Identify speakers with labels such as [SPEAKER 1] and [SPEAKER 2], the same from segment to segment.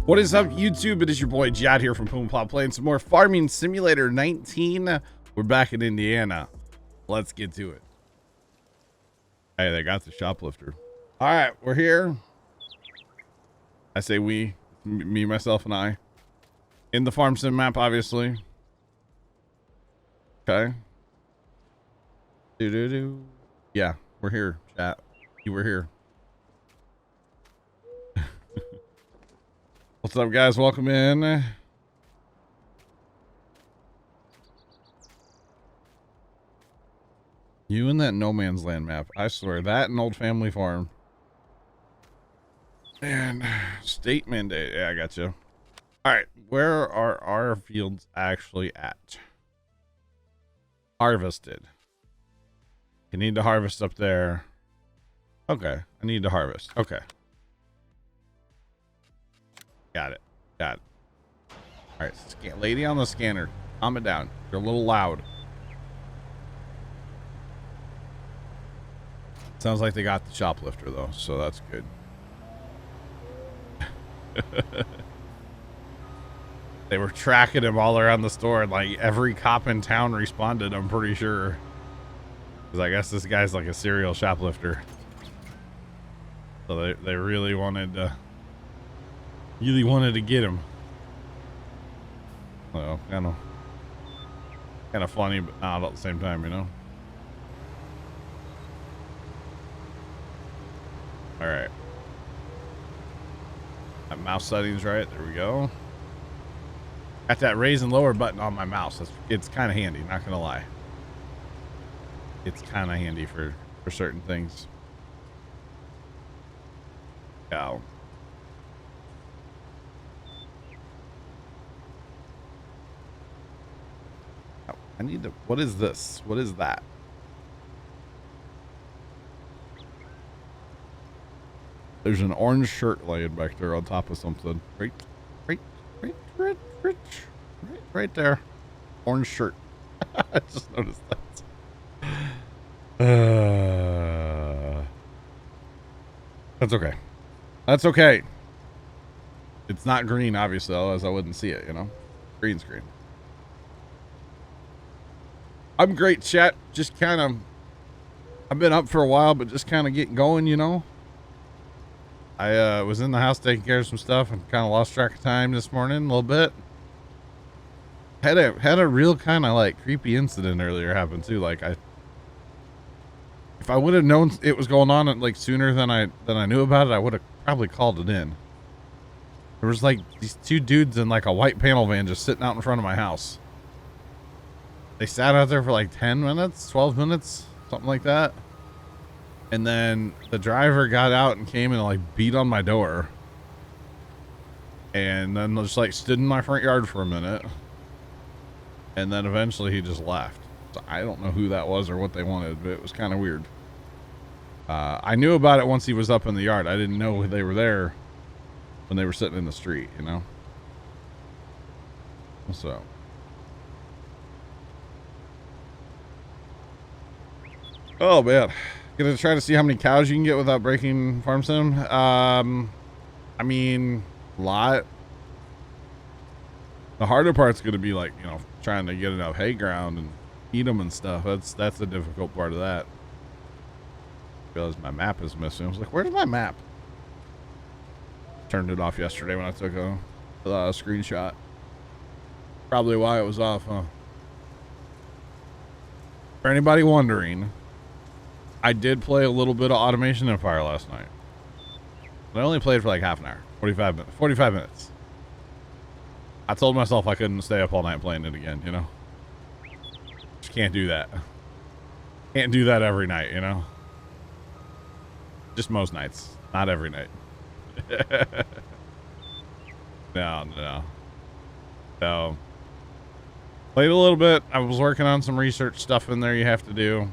[SPEAKER 1] What is up, YouTube? It is your boy Jad here from Puma, Plow, playing some more Farming Simulator 19. We're back in Indiana. Let's get to it. Hey, they got the shoplifter. All right, we're here. I say we, me, myself, and I. In the farm sim map, obviously. Okay. Yeah, we're here, chat. You were here. What's up, guys? Welcome in. You and that no man's land map. I swear, that and Old Family Farm. And state mandate. Yeah, I got you. All right, where are our fields actually at? Harvested. You need to harvest up there. Okay, I need to harvest. Okay. Got it. Got it. All right, lady on the scanner, calm it down. You're a little loud. Sounds like they got the shoplifter though, so that's good. They were tracking him all around the store, and like every cop in town responded, I'm pretty sure. Because I guess this guy's like a serial shoplifter. So they really wanted to get him. Well, kind of funny, but not at the same time, you know. All right. That mouse settings right. There we go. Got that raise and lower button on my mouse. It's kind of handy, not gonna lie. It's kind of handy for certain things. Yeah. I need to, what is this? What is that? There's an orange shirt laying back there on top of something. Right there. Orange shirt. I just noticed that. That's okay. That's okay. It's not green, obviously, otherwise I wouldn't see it, you know? Green screen. I'm great, chat. Just kind of, I've been up for a while, but just kind of getting going, you know. I was in the house taking care of some stuff and kind of lost track of time this morning a little bit. Had a real kind of like creepy incident earlier happen too. Like if I would have known it was going on like sooner than I knew about it, I would have probably called it in. There was like these two dudes in like a white panel van just sitting out in front of my house. They sat out there for like 10 minutes, 12 minutes, something like that. And then the driver got out and came and like beat on my door. And then just like stood in my front yard for a minute. And then eventually he just left. So I don't know who that was or what they wanted, but it was kind of weird. I knew about it once he was up in the yard. I didn't know they were there when they were sitting in the street, you know? So. Oh man, gonna try to see how many cows you can get without breaking farm sim. I mean, a lot. The harder part's gonna be like, you know, trying to get enough hay ground and eat them and stuff. That's the difficult part of that. I realized my map is missing. I was like, where's my map? Turned it off yesterday when I took a screenshot. Probably why it was off, huh? For anybody wondering, I did play a little bit of Automation Empire last night. I only played for like half an hour, 45 minutes. I told myself I couldn't stay up all night playing it again, you know? Just can't do that. Can't do that every night, you know? Just most nights, not every night. No. So, played a little bit. I was working on some research stuff in there you have to do.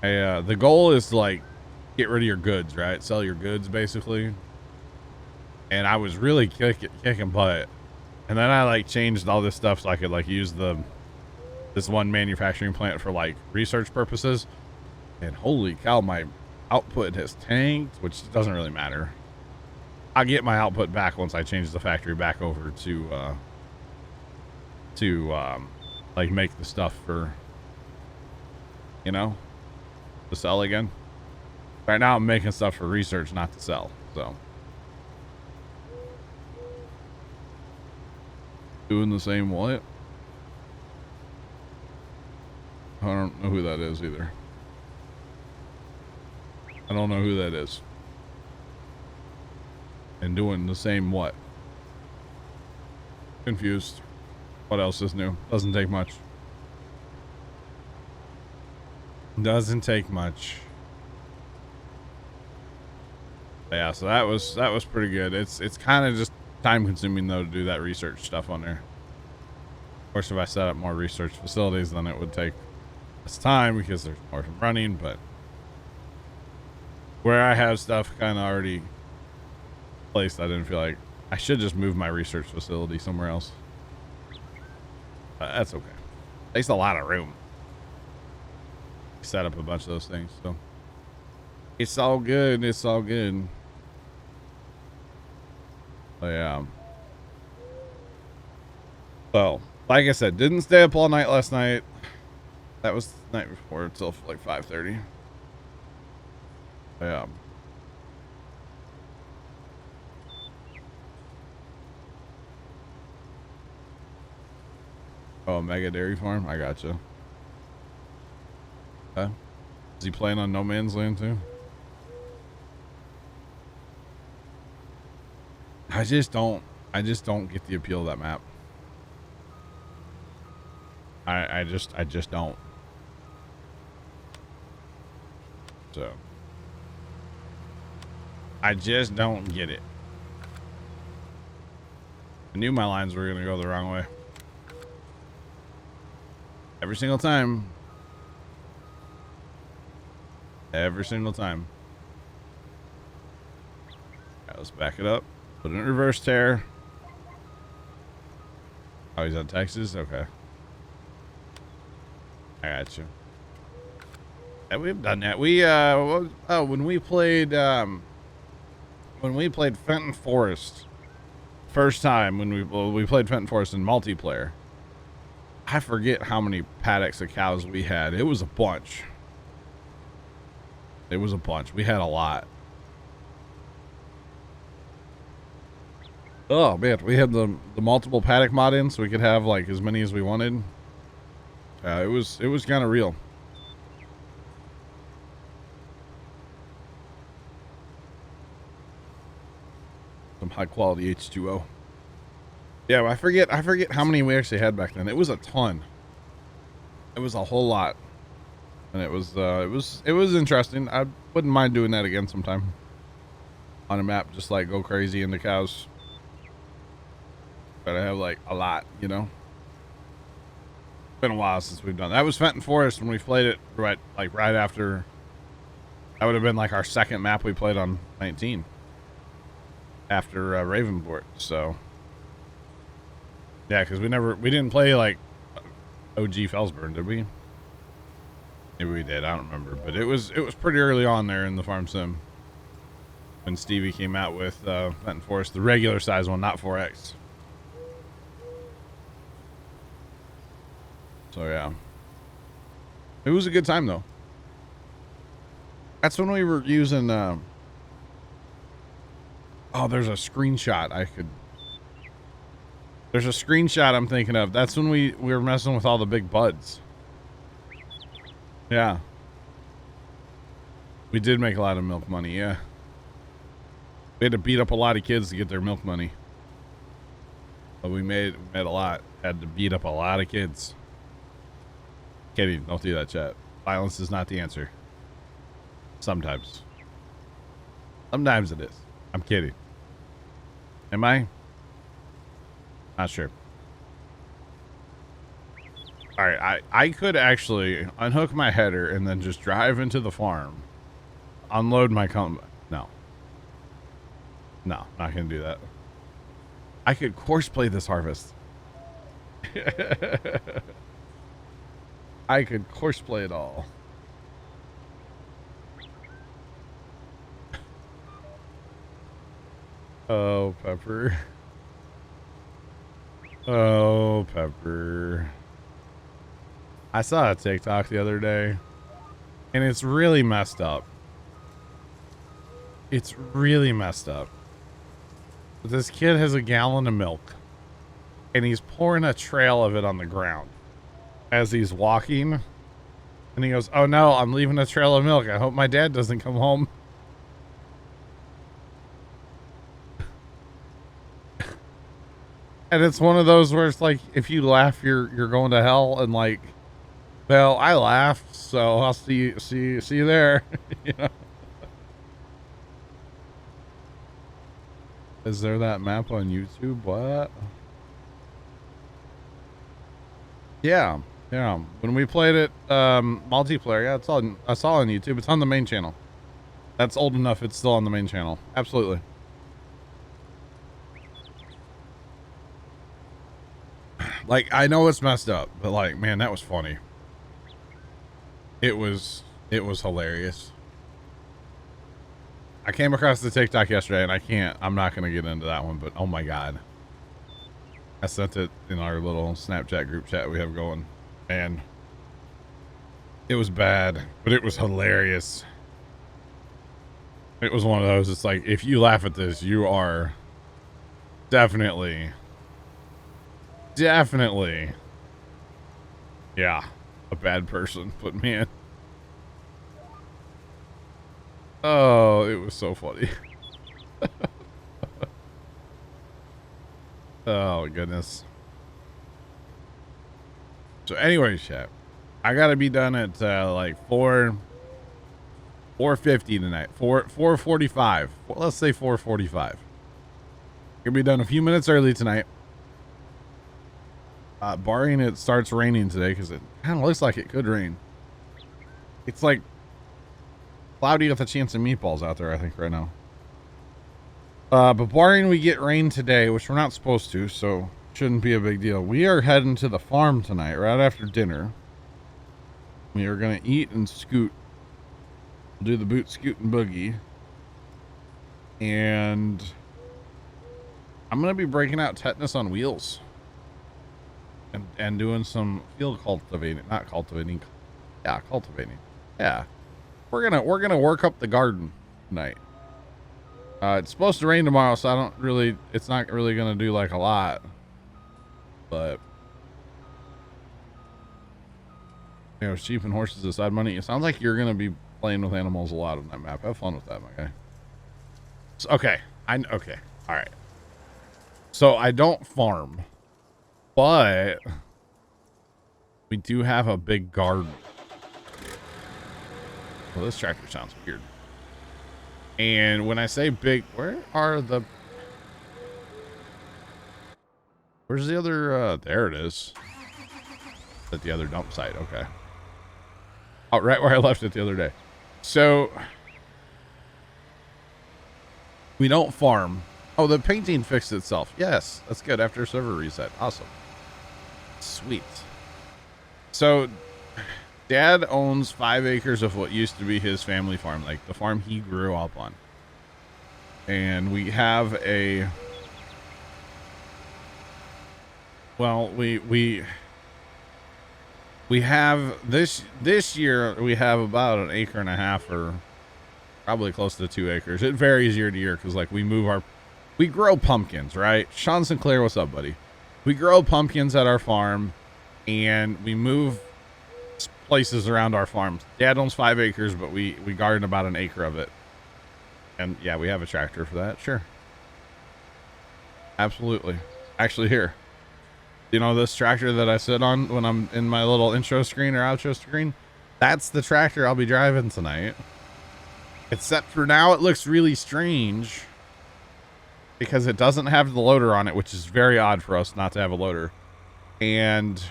[SPEAKER 1] The goal is to like get rid of your goods, right? Sell your goods basically. And I was really kicking butt. And then I like changed all this stuff so I could like use this one manufacturing plant for like research purposes. And holy cow, my output has tanked, which doesn't really matter. I'll get my output back once I change the factory back over to like make the stuff for, you know, to sell again. Right now I'm making stuff for research, not to sell. So doing the same what? I don't know who that is either. I don't know who that is. And doing the same what? Confused. What else is new? Doesn't take much. Doesn't take much. Yeah, so that was pretty good. It's kind of just time consuming though to do that research stuff on there. Of course, if I set up more research facilities, then it would take less time because there's more running, but where I have stuff kind of already placed, I didn't feel like I should just move my research facility somewhere else. That's okay. Takes a lot of room. Set up a bunch of those things, so it's all good. It's all good. But yeah. So, like I said, didn't stay up all night last night. That was the night before until like 5:30. Yeah. Oh, Mega Dairy Farm? I gotcha. Okay. Is he playing on No Man's Land too? I just don't get the appeal of that map. I just don't. So I just don't get it. I knew my lines were gonna go the wrong way. Every single time. Every single time. Right, let's back it up. Put it in reverse tear. Oh, he's on Texas? Okay. I got you. Yeah, we've done that. We when we played Fenton Forest first time, when we played Fenton Forest in multiplayer, I forget how many paddocks of cows we had. It was a bunch. It was a bunch. We had a lot. Oh man, we had the multiple paddock mod in, so we could have like as many as we wanted. It was kind of real. Some high quality H2O. Yeah, I forget how many we actually had back then. It was a ton. It was a whole lot. And it was interesting. I wouldn't mind doing that again sometime. On a map, just like go crazy into cows. But I have like a lot, you know. Been a while since we've done that. Was Fenton Forest when we played it right after. That would have been like our second map we played on 19 after Ravenport. So yeah, because we didn't play like OG Felsburn, did we? Maybe we did. I don't remember, but it was pretty early on there in the farm sim when Stevie came out with Fenton Forest, the regular size one, not 4X. So yeah, it was a good time though. That's when we were using. Oh, there's a screenshot There's a screenshot I'm thinking of. That's when we were messing with all the big buds. Yeah, we did make a lot of milk money. Yeah, we had to beat up a lot of kids to get their milk money, but we made a lot. Had to beat up a lot of kids. Kidding, don't do that, chat. Violence is not the answer. Sometimes. Sometimes it is. I'm kidding. Am I? Not sure. Alright, I could actually unhook my header and then just drive into the farm. Unload my No. No, not gonna do that. I could course play this harvest. I could course play it all. Oh, Pepper. Oh, Pepper. I saw a TikTok the other day, and it's really messed up. It's really messed up. This kid has a gallon of milk, and he's pouring a trail of it on the ground as he's walking. And he goes, "Oh no, I'm leaving a trail of milk. I hope my dad doesn't come home." And it's one of those where it's like, if you laugh, you're going to hell. And like, well, I laughed, so I'll see you there. You know? Is there that map on YouTube? What? Yeah. When we played it, multiplayer, yeah, I saw on YouTube. It's on the main channel. That's old enough. It's still on the main channel. Absolutely. Like, I know it's messed up, but like, man, that was funny. It was hilarious. I came across the TikTok yesterday, and I'm not going to get into that one, but oh my God. I sent it in our little Snapchat group chat we have going, and it was bad, but it was hilarious. It was one of those, it's like, if you laugh at this, you are definitely, yeah, a bad person, but man. Oh, it was so funny. Oh, goodness. So anyway, chat, I gotta be done at like 4:50 tonight. 4:45. Let's say 4:45. Gonna be done a few minutes early tonight. Barring it starts raining today, because it kind of looks like it could rain. It's like cloudy with a chance of meatballs out there, I think, right now. But barring we get rain today, which we're not supposed to, so shouldn't be a big deal. We are heading to the farm tonight, right after dinner. We are going to eat and scoot. We'll do the boot, scoot, and boogie. And I'm going to be breaking out tetanus on wheels. And doing some field cultivating. Not cultivating. Yeah, cultivating. Yeah. We're gonna work up the garden tonight. It's supposed to rain tomorrow, so it's not really gonna do like a lot. But you know, sheep and horses aside, money. It sounds like you're gonna be playing with animals a lot on that map. Have fun with that, my guy. So, okay. Okay. All right. So I don't farm, but we do have a big garden. Well, this tractor sounds weird. And when I say big, where's the other, there it is. At the other dump site, okay. Oh, right where I left it the other day. So, we don't farm. Oh, the painting fixed itself. Yes, that's good after server reset. Awesome. Sweet. So, Dad owns 5 acres of what used to be his family farm, like the farm he grew up on. And we have a, well, we have this year we have about 1.5 acres, or probably close to 2 acres. It varies year to year because like we grow pumpkins, right? Sean Sinclair, what's up, buddy? We grow pumpkins at our farm, and we move places around our farms. Dad owns 5 acres, but we garden about 1 acre of it. And yeah, we have a tractor for that. Sure. Absolutely. Actually, here, you know, this tractor that I sit on when I'm in my little intro screen or outro screen, that's the tractor I'll be driving tonight. Except for now, it looks really strange because it doesn't have the loader on it, which is very odd for us not to have a loader. And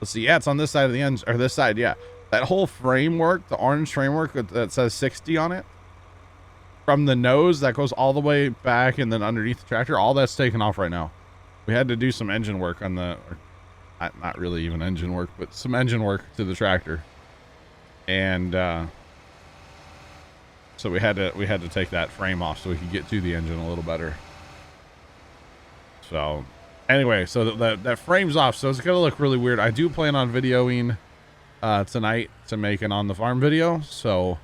[SPEAKER 1] let's see. Yeah, it's on this side of the engine, or this side. Yeah. That whole framework, the orange framework that says 60 on it, from the nose that goes all the way back and then underneath the tractor, all that's taken off right now. We had to do some engine work on the, not really even engine work, but some engine work to the tractor. And So we had to take that frame off so we could get to the engine a little better. So anyway, so that frame's off, so it's gonna look really weird. I do plan on videoing tonight to make an on the farm video, so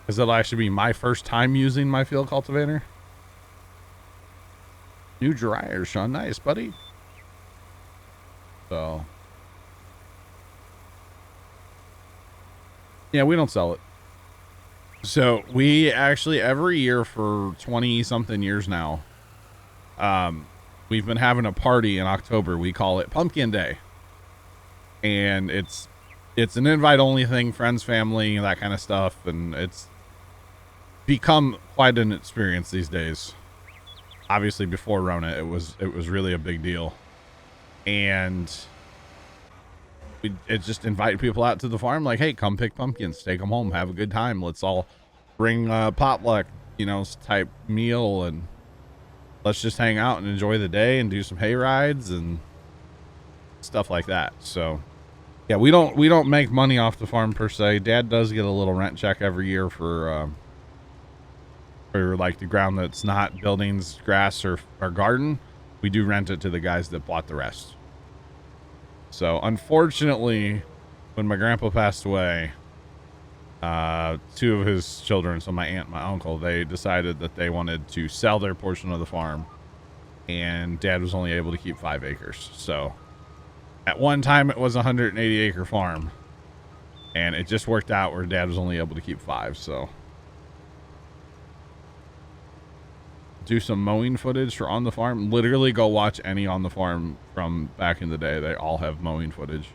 [SPEAKER 1] because it'll actually be my first time using my field cultivator. New dryer, Sean. Nice, buddy. So yeah, we don't sell it. So we actually every year for 20 something years now, we've been having a party in October. We call it Pumpkin Day, and it's an invite only thing, friends, family, that kind of stuff, and it's become quite an experience these days. Obviously before Rona, it was really a big deal, and it just invite people out to the farm, like, hey, come pick pumpkins, take them home, have a good time. Let's all bring potluck, type meal, and let's just hang out and enjoy the day and do some hay rides and stuff like that. So yeah, we don't make money off the farm per se. Dad does get a little rent check every year for like the ground that's not buildings, grass, or garden. We do rent it to the guys that bought the rest. So unfortunately, when my grandpa passed away, 2 of his children, so my aunt and my uncle, they decided that they wanted to sell their portion of the farm, and Dad was only able to keep 5 acres. So at one time it was a 180 acre farm, and it just worked out where Dad was only able to keep 5. So do some mowing footage for on the farm. Literally go watch any on the farm from back in the day. They all have mowing footage.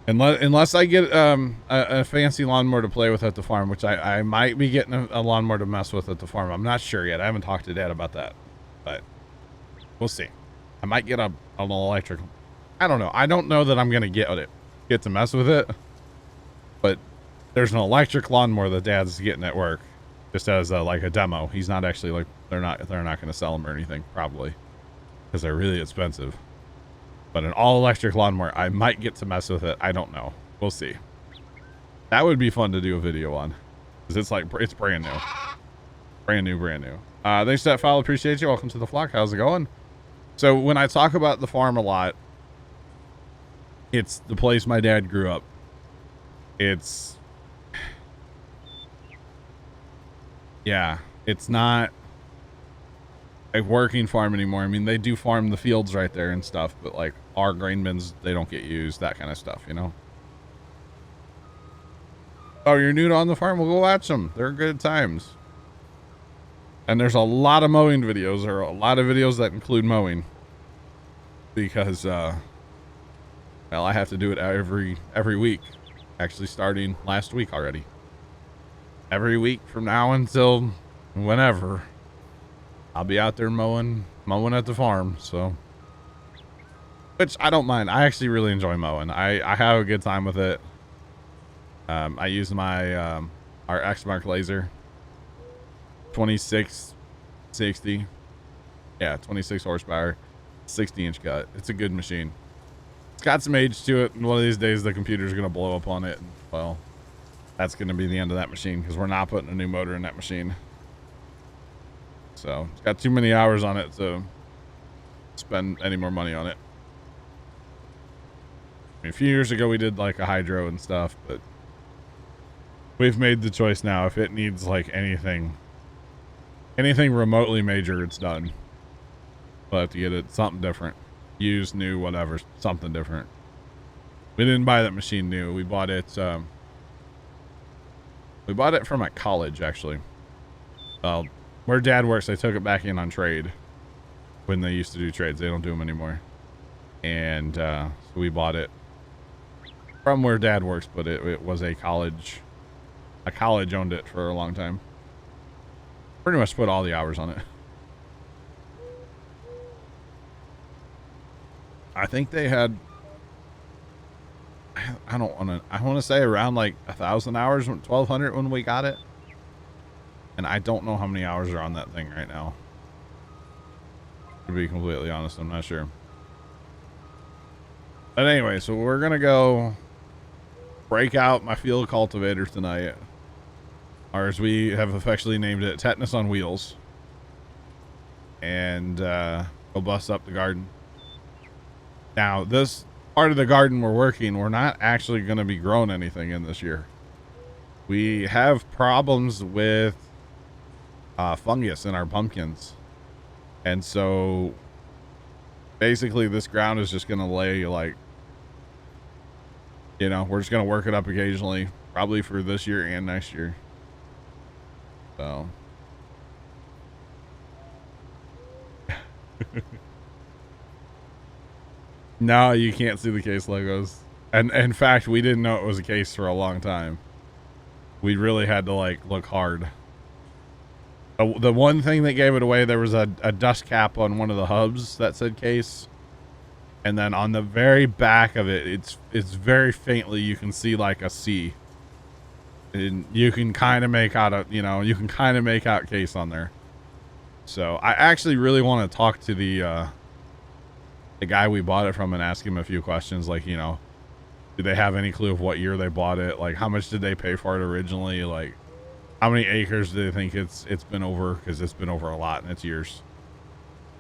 [SPEAKER 1] Unless I get a fancy lawnmower to play with at the farm, which I might be getting a lawnmower to mess with at the farm. I'm not sure yet. I haven't talked to Dad about that, but we'll see. I might get an electric. I don't know. I don't know that I'm gonna get to mess with it, but there's an electric lawnmower that Dad's getting at work, just as like a demo. He's not actually, like, they're not gonna sell them or anything, probably, because they're really expensive. But an all-electric lawnmower, I might get to mess with it. I don't know. We'll see. That would be fun to do a video on, because it's brand new. Brand new. Thanks for that follow. Appreciate you. Welcome to the flock. How's it going? So when I talk about the farm a lot, it's the place my dad grew up. It's not a working farm anymore. I mean, they do farm the fields right there and stuff, but like our grain bins, they don't get used, that kind of stuff, Oh, you're new to on the farm? We'll go watch them. They're good times. And there's a lot of mowing videos. There are a lot of videos that include mowing, because well, I have to do it every week, actually starting last week already. Every week from now until whenever, I'll be out there mowing at the farm. So, which I don't mind. I actually really enjoy mowing. I have a good time with it. I use my our X-Mark laser, 2660. Yeah, 26 horsepower, 60-inch cut. It's a good machine. It's got some age to it, and one of these days the computer's gonna blow up on it, and, well, that's gonna be the end of that machine, because we're not putting a new motor in that machine. So it's got too many hours on it to spend any more money on it. I mean, a few years ago we did like a hydro and stuff, but we've made the choice now. If it needs like anything remotely major, it's done. We'll have to get it something different, used, new, whatever, something different. We didn't buy that machine new. We bought it from at college, actually. Where Dad works, they took it back in on trade when they used to do trades. They don't do them anymore. And so we bought it from where Dad works, but it was a college. A college owned it for a long time. Pretty much put all the hours on it. I think they had, I want to say around like 1,000 hours, 1,200 when we got it. And I don't know how many hours are on that thing right now. To be completely honest, I'm not sure. But anyway, so we're going to go break out my field cultivator tonight or as we have affectionately named it, tetanus on wheels. And go bust up the garden. Now, this part of the garden we're not actually going to be growing anything in this year. We have problems with fungus in our pumpkins. And so basically this ground is just going to lay like, you know, we're just going to work it up occasionally, probably for this year and next year. So. No, you can't see the case logos. And in fact, we didn't know it was a case for a long time. We really had to like look hard. The one thing that gave it away, there was a dust cap on one of the hubs that said case. And then on the very back of it, it's very faintly, you can see like a C. And you can kind of make out you can kind of make out case on there. So I actually really want to talk to the guy we bought it from and ask him a few questions, like, you know, do they have any clue of what year they bought it? Like, how much did they pay for it originally? Like, how many acres do they think it's been over? Because it's been over a lot and it's years.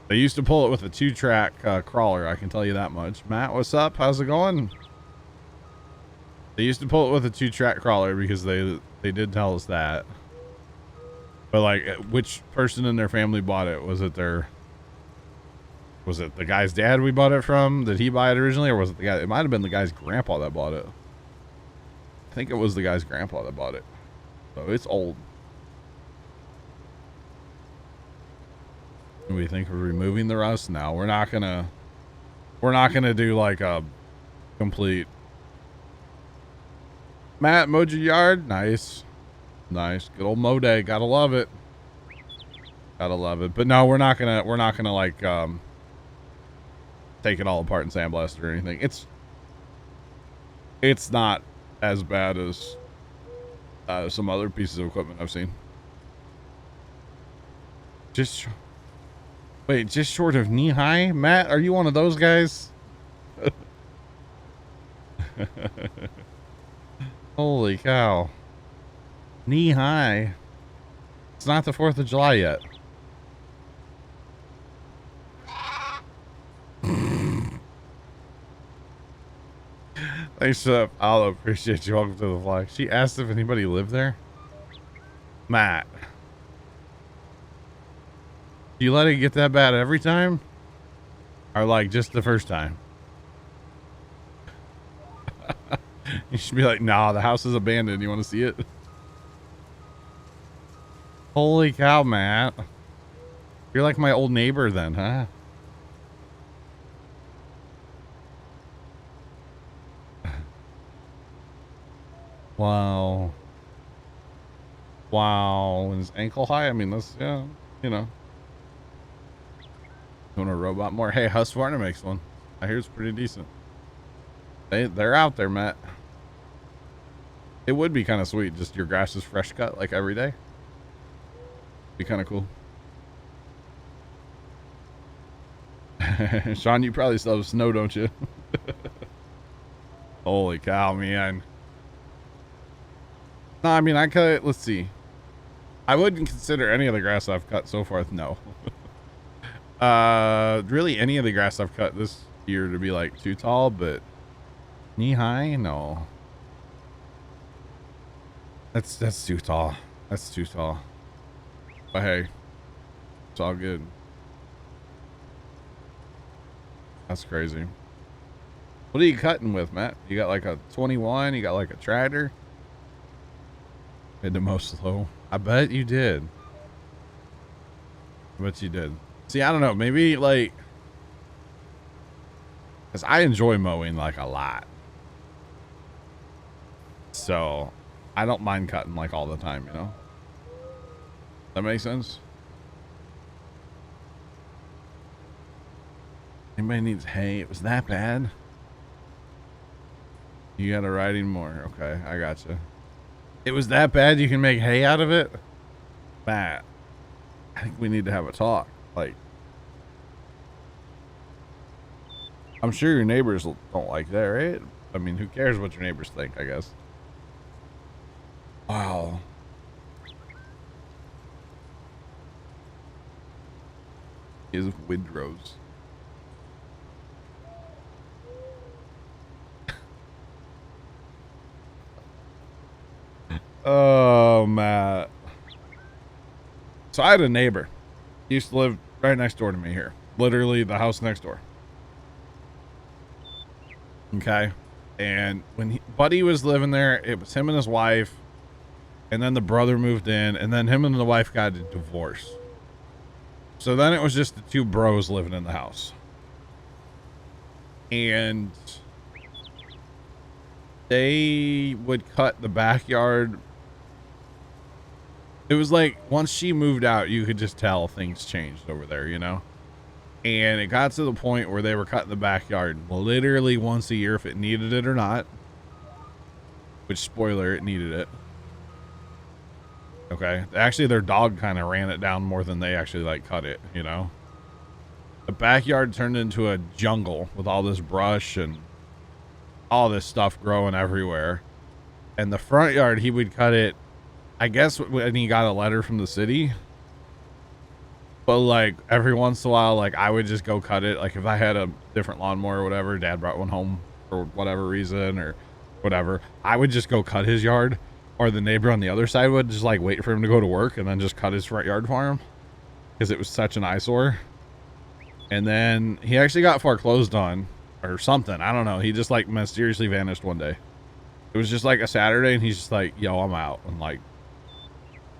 [SPEAKER 1] They used to pull it with a 2-track crawler, I can tell you that much. Matt, what's up? How's it going? They used to pull it with a 2-track crawler because they did tell us that. But like, which person in their family bought it? Was it the guy's dad we bought it from? Did he buy it originally, or was it the guy? It might have been the guy's grandpa that bought it. I think it was the guy's grandpa that bought it. So it's old. We think of removing the rust. No, we're not gonna do like a complete. Matt, mowed your yard? Nice. Nice. Good old mow day. Gotta love it. Gotta love it. But no, we're not gonna like take it all apart and sandblast it or anything. It's not as bad as some other pieces of equipment I've seen. Just short of knee high. Matt, are you one of those guys? Holy cow. Knee high. It's not the 4th of July yet. Thanks, I'll appreciate you. Welcome to the vlog. She asked if anybody lived there. Matt, do you let it get that bad every time, or like just the first time? You should be like, nah, the house is abandoned. You want to see it? Holy cow, Matt. You're like my old neighbor then, huh? Wow. Wow. And his ankle high? I mean, that's, yeah, you know. Doing a robot more. Hey, Husqvarna makes one. I hear it's pretty decent. They're out there, Matt. It would be kind of sweet. Just your grass is fresh cut like every day. Be kind of cool. Sean, you probably still have snow, don't you? Holy cow, man. No, I mean, I cut, let's see. I wouldn't consider any of the grass I've cut so far, no. Really any of the grass I've cut this year to be like too tall, but knee high, no. That's too tall. That's too tall. But hey, it's all good. That's crazy. What are you cutting with, Matt? You got like a 21? You got like a tractor? Mid to mow slow. I bet you did. I bet you did. See, I don't know. Maybe like, because I enjoy mowing like a lot. So I don't mind cutting like all the time, you know? That makes sense? Anybody needs hay? It was that bad? You got a riding more. Okay, I gotcha. It was that bad you can make hay out of it? Matt, I think we need to have a talk. Like, I'm sure your neighbors don't like that, right? I mean, who cares what your neighbors think, I guess. Wow. His windrows. Oh, Matt. So I had a neighbor. He used to live right next door to me here. Literally the house next door. Okay. And when Buddy was living there, it was him and his wife. And then the brother moved in. And then him and the wife got a divorce. So then it was just the two bros living in the house. And they would cut the backyard. It was like once she moved out, you could just tell things changed over there, you know? And it got to the point where they were cutting the backyard literally once a year if it needed it or not. Which, spoiler, it needed it. Okay. Actually, their dog kind of ran it down more than they actually, like, cut it, you know? The backyard turned into a jungle with all this brush and all this stuff growing everywhere. And the front yard, he would cut it, I guess, when he got a letter from the city. But, like, every once in a while, like, I would just go cut it. Like, if I had a different lawnmower or whatever, Dad brought one home for whatever reason or whatever, I would just go cut his yard. Or the neighbor on the other side would just, like, wait for him to go to work and then just cut his front yard for him. Because it was such an eyesore. And then he actually got foreclosed on or something. I don't know. He just, like, mysteriously vanished one day. It was just, like, a Saturday, and he's just like, yo, I'm out. And, like,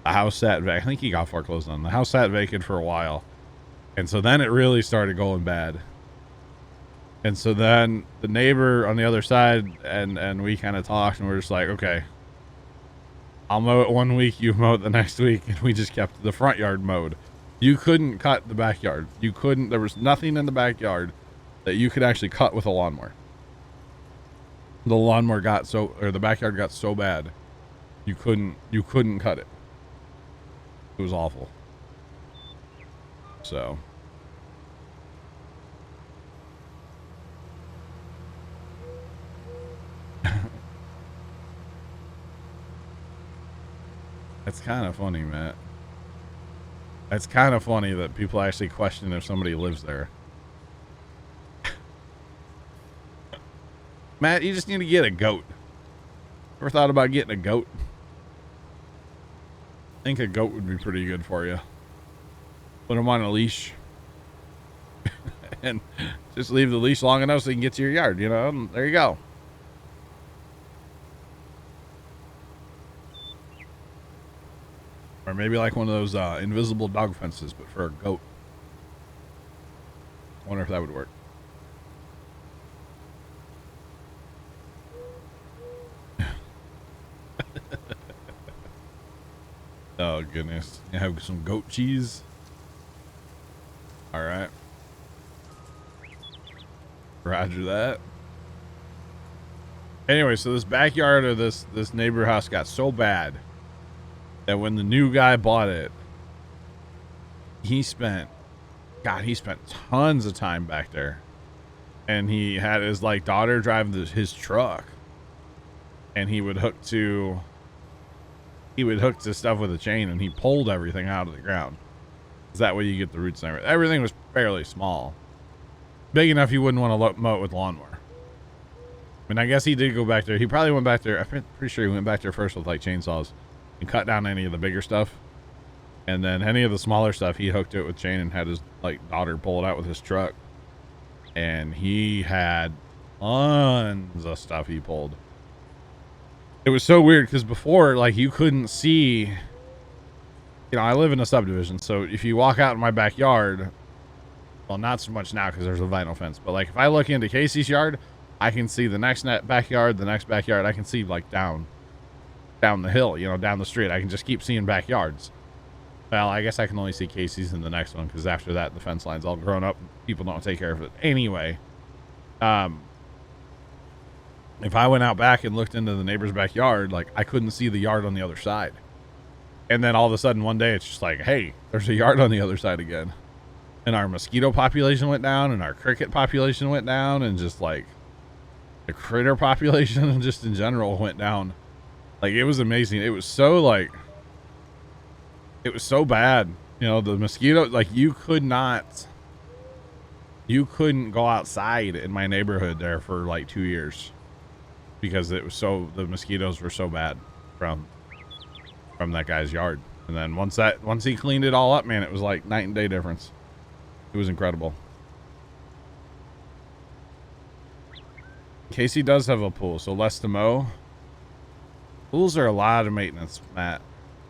[SPEAKER 1] the house sat vacant. I think he got foreclosed on. The house sat vacant for a while. And so then it really started going bad. And so then the neighbor on the other side and we kind of talked, and we're just like, okay, I'll mow it one week, you mow it the next week. And we just kept the front yard mowed. You couldn't cut the backyard. You couldn't, there was nothing in the backyard that you could actually cut with a lawnmower. The lawnmower got so, or the backyard got so bad, you couldn't cut it. It was awful. So. It's kind of funny, Matt. It's kind of funny that people actually question if somebody lives there. Matt, you just need to get a goat. Ever thought about getting a goat? I think a goat would be pretty good for you. Put them on a leash. And just leave the leash long enough so you can get to your yard, you know? And there you go. Or maybe like one of those invisible dog fences, but for a goat. I wonder if that would work. Oh, goodness. You have some goat cheese? All right. Roger that. Anyway, so this backyard of this neighbor house got so bad that when the new guy bought it, he spent tons of time back there. And he had his like daughter drive his truck, and he would hook to stuff with a chain, and he pulled everything out of the ground. Is that way you get the roots and everything? Everything was fairly small, big enough you wouldn't want to mow it with lawnmower. I mean, I guess he did go back there. He probably went back there. I'm pretty sure he went back there first with like chainsaws and cut down any of the bigger stuff, and then any of the smaller stuff he hooked to it with chain and had his like daughter pull it out with his truck. And he had tons of stuff he pulled. It was so weird because before, like, you couldn't see, you know, I live in a subdivision, so if you walk out in my backyard, well, not so much now because there's a vinyl fence, but like if I look into Casey's yard, I can see the next backyard, the next backyard. I can see like down the hill, you know, down the street. I can just keep seeing backyards. Well, I guess I can only see Casey's in the next one because after that, the fence line's all grown up. People don't take care of it. Anyway, if I went out back and looked into the neighbor's backyard, like I couldn't see the yard on the other side. And then all of a sudden one day it's just like, hey, there's a yard on the other side again. And our mosquito population went down and our cricket population went down and just like the critter population and just in general went down. Like it was amazing. It was so like, it was so bad. You know, the mosquito, like you could not You couldn't go outside in my neighborhood there for like 2 years because it was the mosquitoes were so bad from that guy's yard. And then once he cleaned it all up, man, it was like night and day difference. It was incredible. Casey does have a pool, so less to mow. Pools are a lot of maintenance, Matt.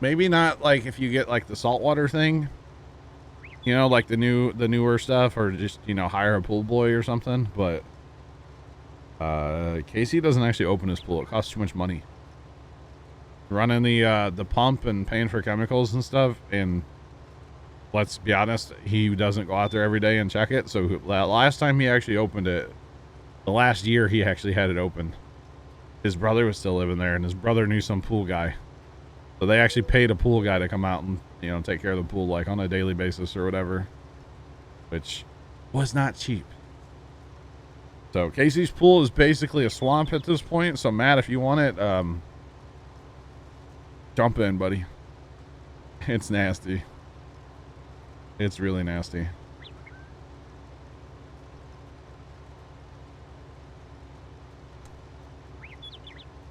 [SPEAKER 1] Maybe not like if you get like the saltwater thing, you know, like the newer stuff, or just, you know, hire a pool boy or something. But Casey doesn't actually open his pool. It costs too much money. Running the pump and paying for chemicals and stuff, and let's be honest, he doesn't go out there every day and check it. So last time he actually opened it, the last year he actually had it open, his brother was still living there, and his brother knew some pool guy. So they actually paid a pool guy to come out and, you know, take care of the pool like on a daily basis or whatever, which was not cheap. So Casey's pool is basically a swamp at this point. So Matt, if you want it, jump in, buddy. It's nasty. It's really nasty.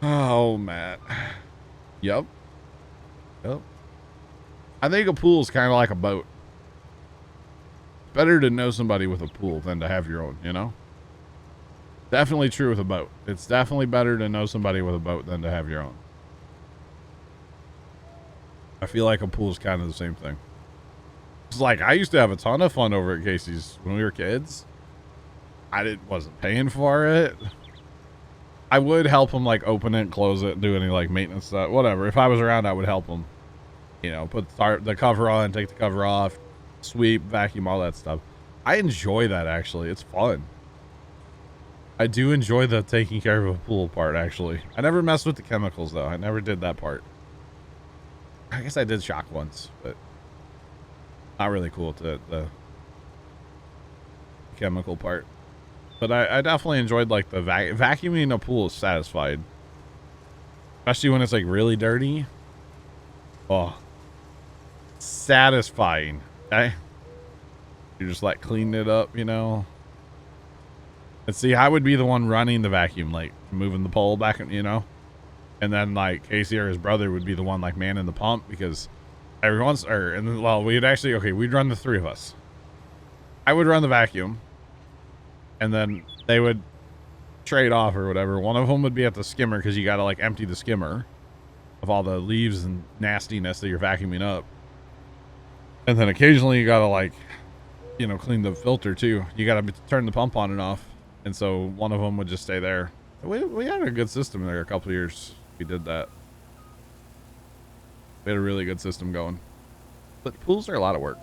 [SPEAKER 1] Oh, Matt. Yep. I think a pool is kind of like a boat. Better to know somebody with a pool than to have your own, you know? Definitely true with a boat. It's definitely better to know somebody with a boat than to have your own. I feel like a pool is kind of the same thing. It's like, I used to have a ton of fun over at Casey's when we were kids. Wasn't paying for it. I would help him like open it, close it, do any like maintenance stuff, whatever. If I was around, I would help him. You know, put the cover on, take the cover off, sweep, vacuum, all that stuff. I enjoy that, actually. It's fun. I do enjoy the taking care of a pool part, actually. I never messed with the chemicals, though. I never did that part. I guess I did shock once, but not really cool to the chemical part. But I definitely enjoyed like the vacuuming a pool is satisfied, especially when it's like really dirty. Oh, satisfying. Okay, you're just like cleaning it up, you know. And see, I would be the one running the vacuum, like moving the pole back, you know, and then like Casey or his brother would be the one like manning the pump, because we'd run the three of us. I would run the vacuum, and then they would trade off or whatever. One of them would be at the skimmer, because you got to like empty the skimmer of all the leaves and nastiness that you're vacuuming up. And then occasionally you got to like, you know, clean the filter too. You got to turn the pump on and off. And so one of them would just stay there. We had a good system there a couple of years. We did that. We had a really good system going. But pools are a lot of work.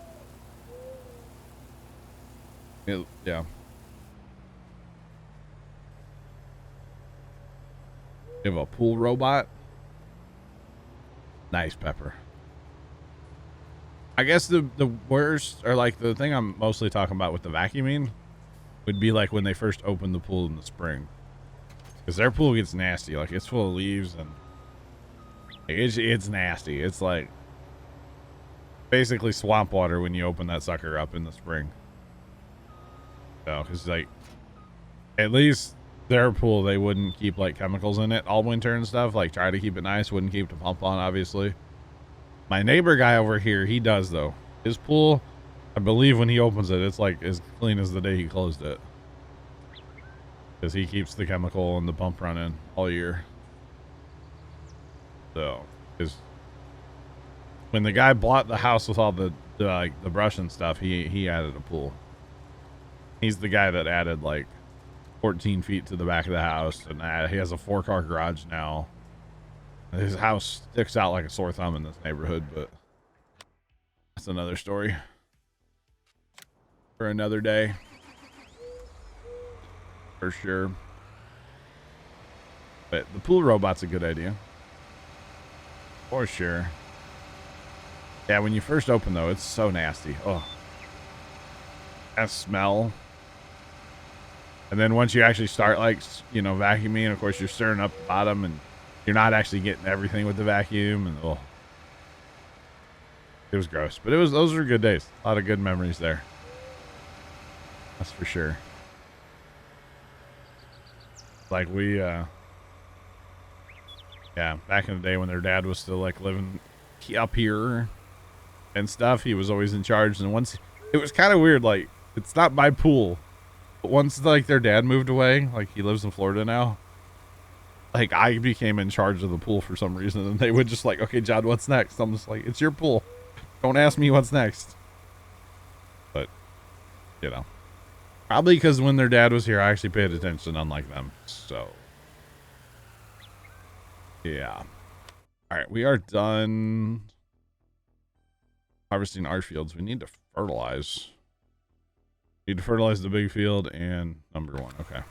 [SPEAKER 1] Yeah. You have a pool robot? Nice, Pepper. I guess the worst, or like the thing I'm mostly talking about with the vacuuming, would be like when they first open the pool in the spring. Because their pool gets nasty. Like, it's full of leaves, and it's nasty. It's like basically swamp water when you open that sucker up in the spring. So, because like, at least their pool, they wouldn't keep like chemicals in it all winter and stuff. Like, try to keep it nice. Wouldn't keep the pump on, obviously. My neighbor guy over here, he does, though. His pool, I believe when he opens it, it's like as clean as the day he closed it. Because he keeps the chemical and the pump running all year. So, because when the guy bought the house with all the brush and stuff, he added a pool. He's the guy that added like 14 feet to the back of the house, and he has a 4-car garage now. His house sticks out like a sore thumb in this neighborhood, but that's another story for another day, for sure. But the pool robot's a good idea, for sure. Yeah, when you first open, though, it's so nasty. Oh, that smell. And then once you actually start, like, you know, vacuuming, of course, you're stirring up the bottom, and you're not actually getting everything with the vacuum, and oh, it was gross. But those were good days. A lot of good memories there. That's for sure. Like we, yeah, back in the day when their dad was still like living up here and stuff, he was always in charge. And once it was kind of weird, like it's not my pool, but once like their dad moved away, like he lives in Florida now, like I became in charge of the pool for some reason. And they would just like, okay, John, what's next? I'm just like, it's your pool. Don't ask me what's next. But, you know, probably because when their dad was here, I actually paid attention, unlike them. So, yeah. All right, we are done harvesting our fields. We need to fertilize. Need to fertilize the big field and number 1. Okay.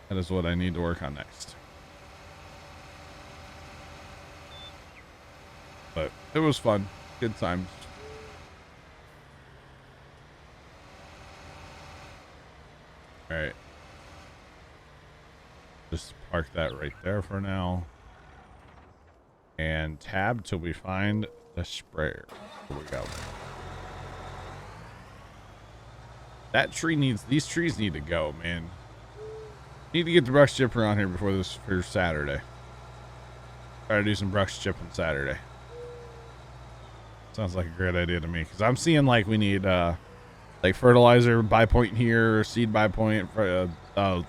[SPEAKER 1] That is what I need to work on next. But it was fun. Good times. All right. Just park that right there for now. And tab till we find the sprayer. Here we go. That tree needs, these trees need to go, man. Need to get the brush chipper on here before this for Saturday. Try to do some brush chipping Saturday. Sounds like a great idea to me, because I'm seeing like we need like fertilizer buy point here, seed buy point,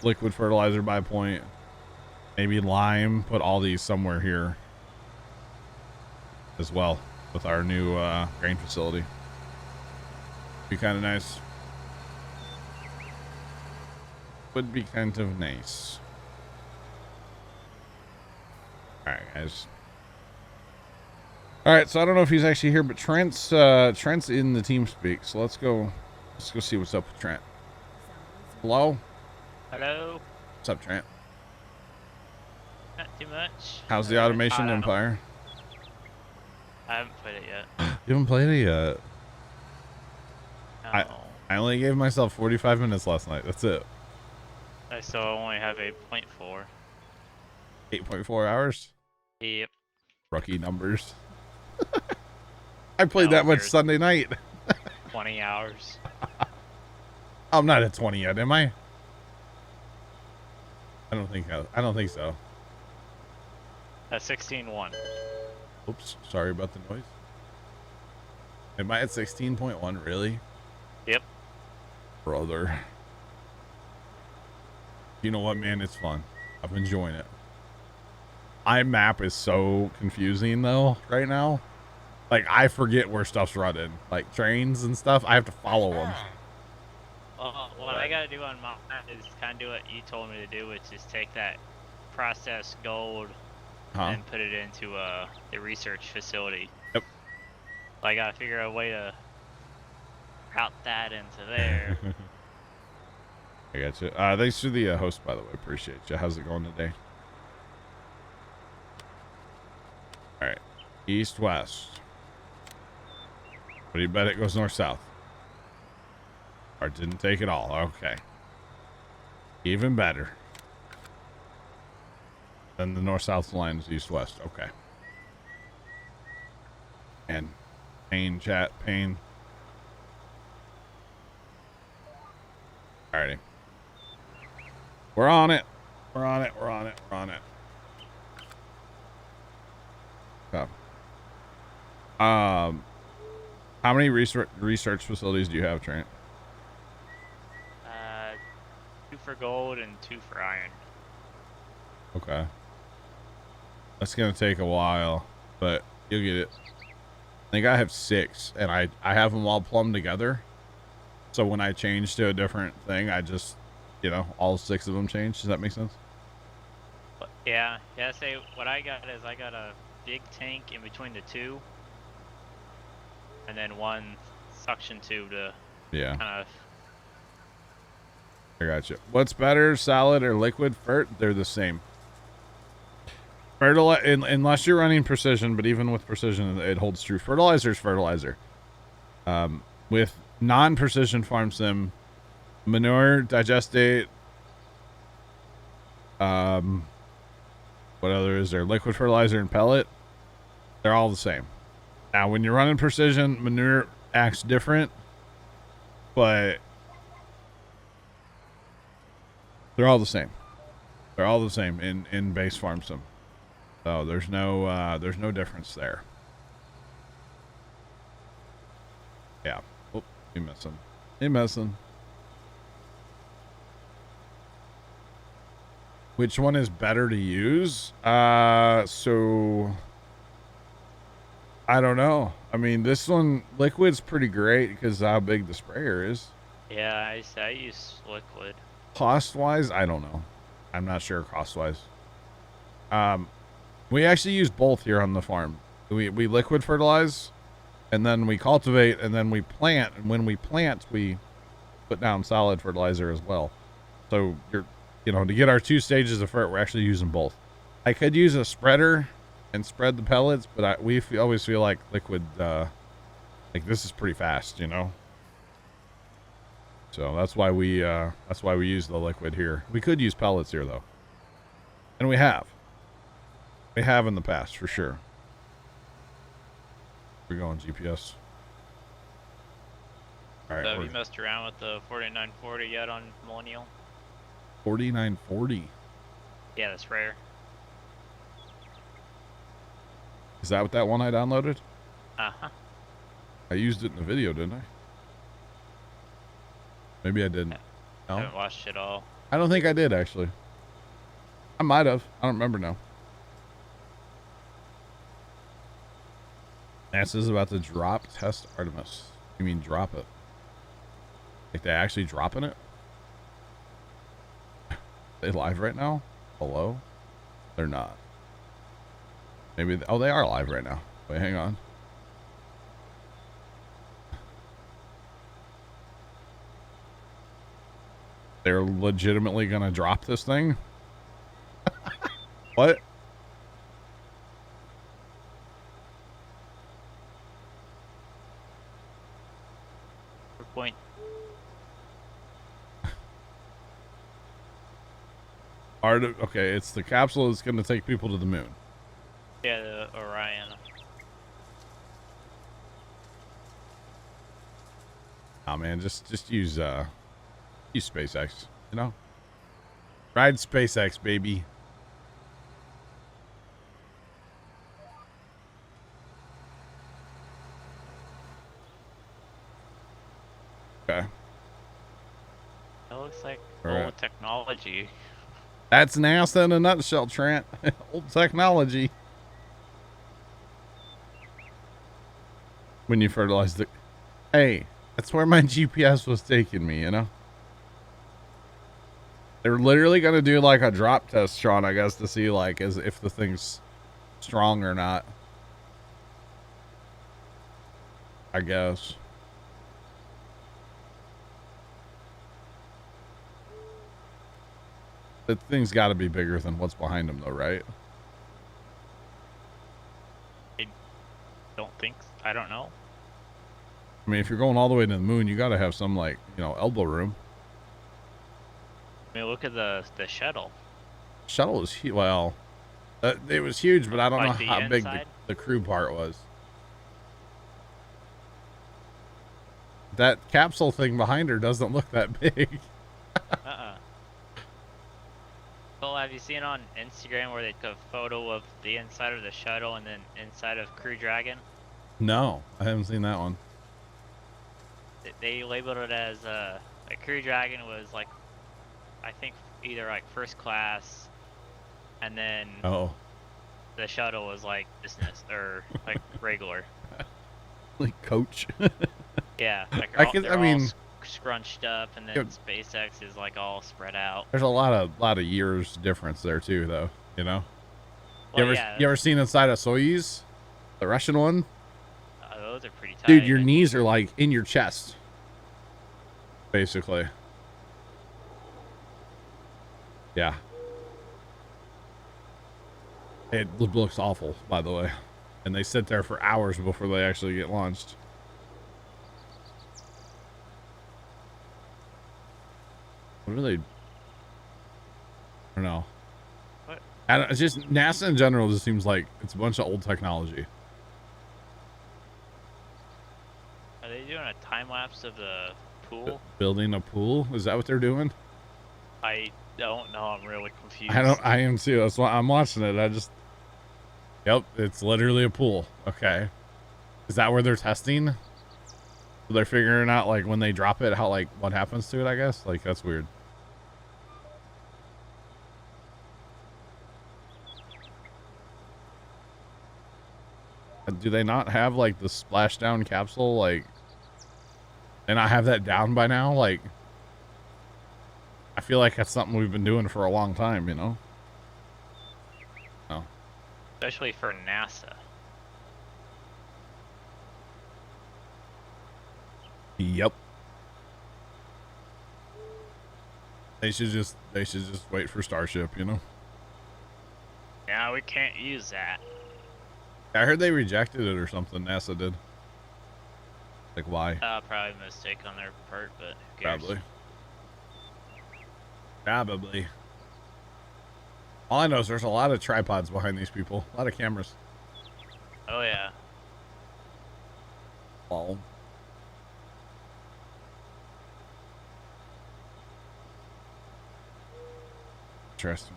[SPEAKER 1] liquid fertilizer buy point, maybe lime. Put all these somewhere here as well with our new grain facility. Be kind of nice. Would be kind of nice. All right, guys. All right, so I don't know if he's actually here, but Trent's in the team speak. So let's go see what's up with Trent. Hello.
[SPEAKER 2] Hello.
[SPEAKER 1] What's up, Trent?
[SPEAKER 2] Not too much.
[SPEAKER 1] How's the Automation Empire?
[SPEAKER 2] I haven't played it yet.
[SPEAKER 1] You haven't played it yet?
[SPEAKER 2] No.
[SPEAKER 1] I only gave myself 45 minutes last night. That's it.
[SPEAKER 2] I still only have 8.4.
[SPEAKER 1] 8.4 hours?
[SPEAKER 2] Yep.
[SPEAKER 1] Rookie numbers. I played that much Sunday night.
[SPEAKER 2] 20 hours.
[SPEAKER 1] I'm not at 20 yet, am I? I don't think so.
[SPEAKER 2] 16.1.
[SPEAKER 1] Oops, sorry about the noise. Am I at 16.1, really?
[SPEAKER 2] Yep.
[SPEAKER 1] Brother. You know what, man? It's fun. I'm enjoying it. Map is so confusing, though, right now. Like, I forget where stuff's running. Like, trains and stuff, I have to follow them.
[SPEAKER 2] What I gotta do on my map is kind of do what you told me to do, which is take that processed gold and put it into the research facility.
[SPEAKER 1] Yep.
[SPEAKER 2] I gotta figure out a way to route that into there.
[SPEAKER 1] I got you. Thanks for the host, by the way. Appreciate you. How's it going today? All right. East, west. What do you bet it goes north, south? Or didn't take it all. Okay. Even better. Then the north-south line is east-west. Okay. And pain, chat, pain. Alrighty. We're on it. We're on it. We're on it. We're on it. So. How many research facilities do you have, Trent?
[SPEAKER 2] 2 for gold and 2 for iron.
[SPEAKER 1] Okay. That's gonna take a while, but you'll get it. I think I have 6, and I have them all plumbed together. So when I change to a different thing, I just, you know, all 6 of them change. Does that make sense?
[SPEAKER 2] Yeah. Yeah. Say what I got is I got a big tank in between the 2, and then 1 suction tube to kind of.
[SPEAKER 1] I got you. What's better, solid or liquid fert? They're the same. Unless you're running precision, but even with precision, it holds true. Fertilizer is fertilizer. With non-precision farm sim, manure, digestate, what other is there? Liquid fertilizer and pellet. They're all the same. Now, when you're running precision, manure acts different. but they're all the same. They're all the same in base farm sim. So there's no difference there. Yeah. Oop, he missing. He missing. Which one is better to use? So I don't know. I mean, this one, liquid's pretty great because how big the sprayer is.
[SPEAKER 2] Yeah, I use liquid.
[SPEAKER 1] Cost-wise, I don't know. I'm not sure cost-wise. We actually use both here on the farm. We liquid fertilize, and then we cultivate, and then we plant. And when we plant, we put down solid fertilizer as well. So to get our 2 stages of fert, we're actually using both. I could use a spreader and spread the pellets, but we always feel like liquid, like this is pretty fast, So that's why we use the liquid here. We could use pellets here though, and we have in the past for sure. We're going GPS. All right.
[SPEAKER 2] So have you messed around with the 4940 yet on Millennial?
[SPEAKER 1] 4940.
[SPEAKER 2] Yeah, the sprayer.
[SPEAKER 1] Is that what that one I downloaded?
[SPEAKER 2] Uh-huh.
[SPEAKER 1] I used it in the video, didn't I? Maybe I didn't. No?
[SPEAKER 2] I haven't watched it all.
[SPEAKER 1] I don't think I did, actually. I might have. I don't remember now. NASA's about to drop test Artemis. You mean drop it? Like they actually dropping it? They live right now? Hello? They're not. Maybe, oh, they are live right now. Wait, hang on. They're legitimately gonna drop this thing? What?
[SPEAKER 2] Good point.
[SPEAKER 1] Okay, it's the capsule that's gonna take people to the moon.
[SPEAKER 2] Yeah, the Orion.
[SPEAKER 1] Oh man, just use SpaceX, Ride SpaceX, baby. Okay.
[SPEAKER 2] That looks like
[SPEAKER 1] Right.
[SPEAKER 2] old technology.
[SPEAKER 1] That's NASA in a nutshell, Trent. Old technology. When you fertilize the... Hey, that's where my GPS was taking me, They're literally going to do like a drop test, Sean, I guess, to see like as if the thing's strong or not. I guess. That thing's got to be bigger than what's behind them, though, right?
[SPEAKER 2] I don't think. I don't know.
[SPEAKER 1] I mean, if you're going all the way to the moon, you got to have some, like, elbow room.
[SPEAKER 2] I mean, look at the shuttle.
[SPEAKER 1] Shuttle is huge. Well, it was huge, but I don't
[SPEAKER 2] Like
[SPEAKER 1] know how big
[SPEAKER 2] inside?
[SPEAKER 1] the crew part was. That capsule thing behind her doesn't look that big.
[SPEAKER 2] Well, have you seen on Instagram where they took a photo of the inside of the shuttle and then inside of Crew Dragon?
[SPEAKER 1] No, I haven't seen that one.
[SPEAKER 2] They labeled it as a Crew Dragon was like, I think either like first class, and then the shuttle was like business or like regular.
[SPEAKER 1] Like coach.
[SPEAKER 2] Yeah, like they're all scrunched up, and then SpaceX is like all spread out.
[SPEAKER 1] There's a lot of years difference there too, though.
[SPEAKER 2] Well,
[SPEAKER 1] You ever seen inside a Soyuz, the Russian one?
[SPEAKER 2] Those are pretty tight.
[SPEAKER 1] Dude, your knees are like in your chest, basically. Yeah. It looks awful, by the way, and they sit there for hours before they actually get launched. What are they? I don't know.
[SPEAKER 2] What?
[SPEAKER 1] It's just NASA in general just seems like it's a bunch of old technology.
[SPEAKER 2] Are they doing a time lapse of the pool?
[SPEAKER 1] Building a pool? Is that what they're doing?
[SPEAKER 2] I don't know. I'm really confused.
[SPEAKER 1] I am too. That's why I'm watching it. Yep, it's literally a pool. Okay. Is that where they're testing? So they're figuring out, like, when they drop it, how, like, what happens to it, I guess? Like, that's weird. Do they not have, like, the splashdown capsule? Like, and I have that down by now? Like, I feel like that's something we've been doing for a long time, you know? Oh.
[SPEAKER 2] Especially for NASA.
[SPEAKER 1] Yep. They should just wait for Starship, you know?
[SPEAKER 2] Yeah, we can't use that.
[SPEAKER 1] I heard they rejected it or something. NASA did. Like, why?
[SPEAKER 2] Probably a mistake on their part, but who cares?
[SPEAKER 1] Probably. All I know is there's a lot of tripods behind these people. A lot of cameras.
[SPEAKER 2] Oh, yeah.
[SPEAKER 1] Wow. Interesting.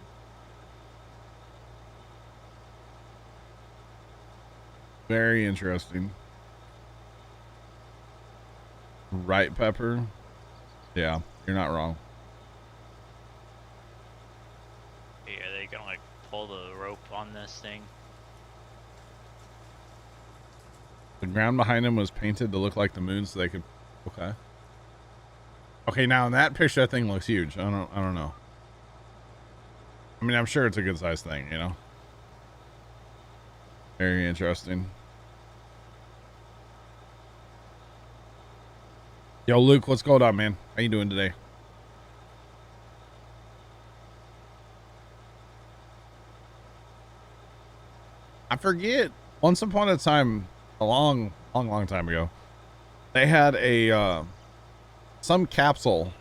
[SPEAKER 1] Very interesting. Right, Pepper? Yeah, you're not wrong.
[SPEAKER 2] Yeah, are they gonna like pull the rope on this thing?
[SPEAKER 1] The ground behind him was painted to look like the moon so they could... Okay. Okay, now in that picture, that thing looks huge. I don't know. I mean, I'm sure it's a good sized thing, you know? Very interesting. Yo, Luke, what's going on, man? How you doing today? I forget. Once upon a time, a long time ago, they had a some capsule.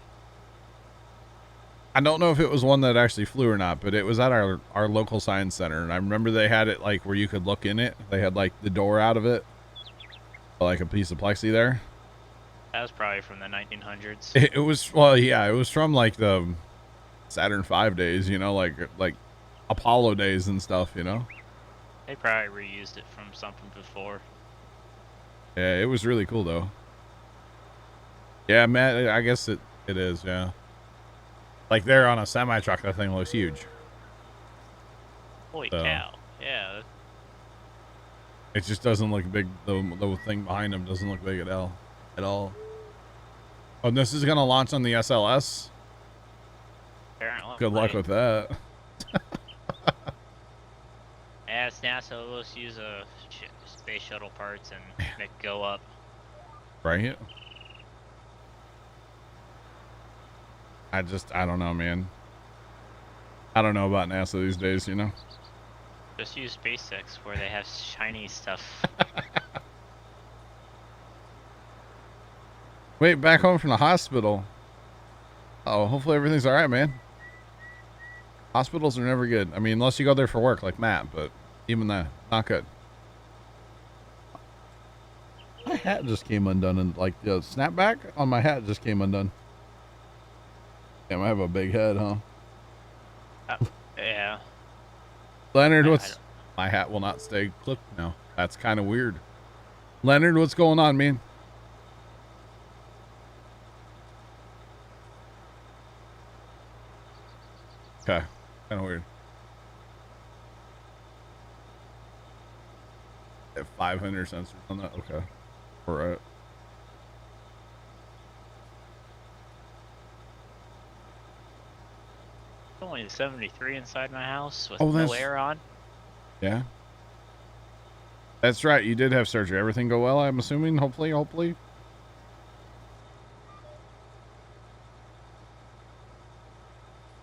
[SPEAKER 1] I don't know if it was one that actually flew or not, but it was at our local science center, and I remember they had it like where you could look in it. They had like the door out of it, like a piece of plexi there.
[SPEAKER 2] That was probably from the 1900s.
[SPEAKER 1] It was, well, yeah, it was from like the Saturn V days, you know, like Apollo days and stuff, you know.
[SPEAKER 2] They probably reused it from something before.
[SPEAKER 1] Yeah, it was really cool though. Yeah, man, I guess it is, yeah. Like there on a semi truck, that thing looks huge.
[SPEAKER 2] Holy cow! Yeah.
[SPEAKER 1] It just doesn't look big. The thing behind him doesn't look big at all. Oh, and this is gonna launch on the SLS. Good luck with that.
[SPEAKER 2] Yeah, it's NASA. Let's use space shuttle parts and make it go up.
[SPEAKER 1] Right. I don't know, man. I don't know about NASA these days, you know?
[SPEAKER 2] Just use SpaceX where they have shiny stuff.
[SPEAKER 1] Wait, back home from the hospital. Oh, hopefully everything's all right, man. Hospitals are never good. I mean, unless you go there for work like Matt, but even that, not good. My hat just came undone, and like the snapback on my hat just came undone. Damn, I have a big head, huh?
[SPEAKER 2] Yeah.
[SPEAKER 1] Leonard, my hat will not stay clipped now. That's kind of weird. Leonard, what's going on, man? Okay, kind of weird. I have 500 sensors on that. Okay, all right.
[SPEAKER 2] Only 73 inside my house with
[SPEAKER 1] no
[SPEAKER 2] air on.
[SPEAKER 1] Yeah. That's right. You did have surgery. Everything go well, I'm assuming. Hopefully. All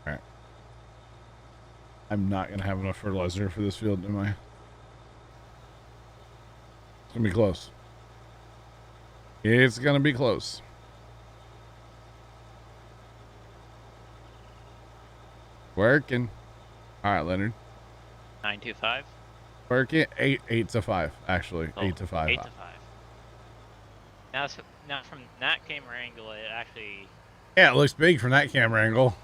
[SPEAKER 1] right. I'm not going to have enough fertilizer for this field, am I? It's going to be close. It's going to be close. Working. All right, Leonard.
[SPEAKER 2] 925.
[SPEAKER 1] Working. 8 to 5, actually.
[SPEAKER 2] Oh,
[SPEAKER 1] 8 to 5.
[SPEAKER 2] 8 to 5. Now, not from that camera angle, it actually.
[SPEAKER 1] Yeah, it looks big from that camera angle.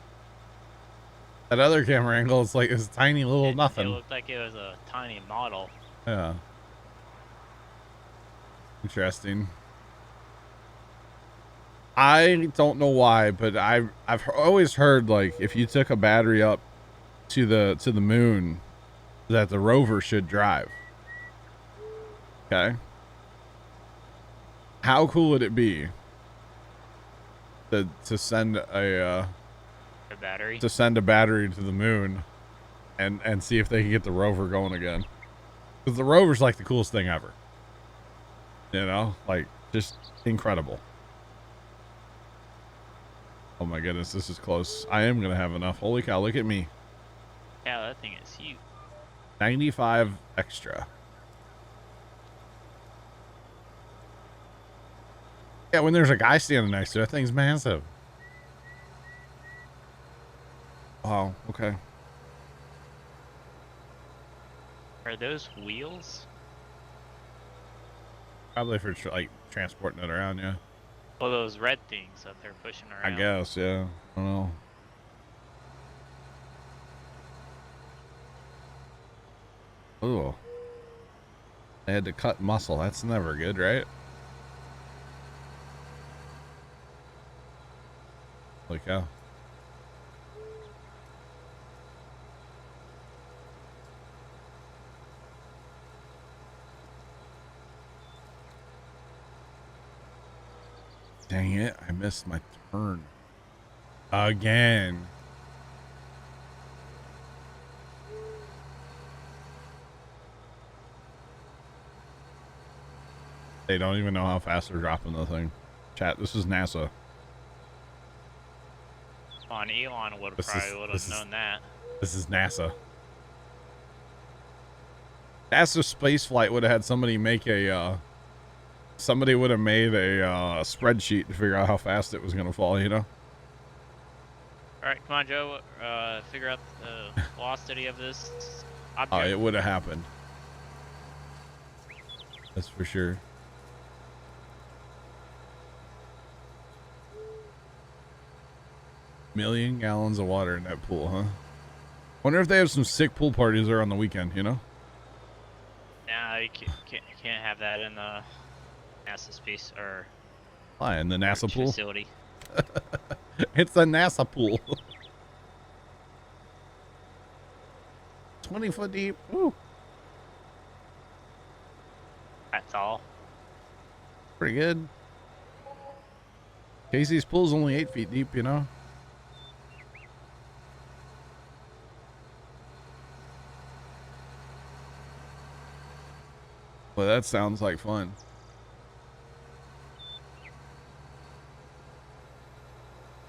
[SPEAKER 1] That other camera angle, it's like it's tiny little nothing.
[SPEAKER 2] It looked like it was a tiny model.
[SPEAKER 1] Yeah. Interesting. I don't know why, but I've always heard like if you took a battery up to the moon, that the rover should drive. Okay. How cool would it be to send a
[SPEAKER 2] battery
[SPEAKER 1] to the moon and see if they can get the rover going again? Because the rover's like the coolest thing ever. You know, like just incredible. Oh my goodness, this is close. I am gonna have enough. Holy cow, look at me.
[SPEAKER 2] Yeah, that thing is huge.
[SPEAKER 1] 95 extra. Yeah, when there's a guy standing next to it, that thing's massive. Wow, okay.
[SPEAKER 2] Are those wheels?
[SPEAKER 1] Probably for like transporting it around, yeah.
[SPEAKER 2] Well, those red things that they're pushing around.
[SPEAKER 1] I guess, yeah. I don't know. Ooh. They had to cut muscle. That's never good, right? Holy cow. Dang it, I missed my turn. Again. They don't even know how fast they're dropping the thing. Chat, this is NASA.
[SPEAKER 2] On Elon would have known that.
[SPEAKER 1] This is NASA. NASA space flight would have had somebody make a somebody would have made a spreadsheet to figure out how fast it was going to fall, you know?
[SPEAKER 2] All right, come on, Joe. Figure out the velocity of this object.
[SPEAKER 1] Oh, it would have happened. That's for sure. Million gallons of water in that pool, huh? Wonder if they have some sick pool parties there on the weekend, you know?
[SPEAKER 2] Nah, you can't have that in the NASA space or.
[SPEAKER 1] Why, in the NASA pool?
[SPEAKER 2] Facility.
[SPEAKER 1] It's a NASA pool. 20 foot deep. Woo.
[SPEAKER 2] That's all.
[SPEAKER 1] Pretty good. Casey's pool's only 8 feet deep, you know? Well, that sounds like fun.